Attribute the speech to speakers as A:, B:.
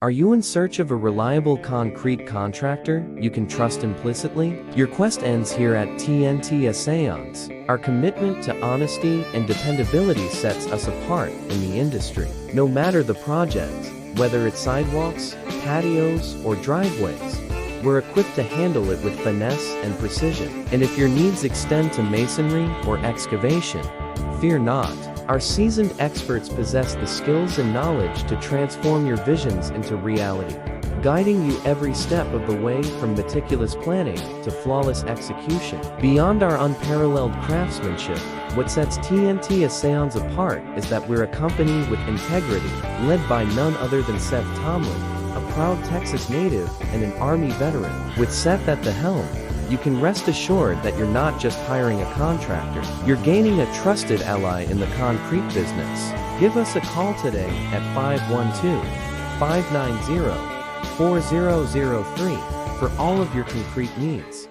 A: Are you in search of a reliable concrete contractor you can trust implicitly? Your quest ends here at TNTessayons. Our commitment to honesty and dependability sets us apart in the industry. No matter the project, whether it's sidewalks, patios, or driveways, we're equipped to handle it with finesse and precision. And if your needs extend to masonry or excavation, fear not. Our seasoned experts possess the skills and knowledge to transform your visions into reality, guiding you every step of the way from meticulous planning to flawless execution. Beyond our unparalleled craftsmanship, what sets TNTessayons apart is that we're a company with integrity, led by none other than Seth Tomliin, a proud Texas native and an Army veteran. With Seth at the helm, you can rest assured that you're not just hiring a contractor, you're gaining a trusted ally in the concrete business. Give us a call today at 512-590-4003 for all of your concrete needs.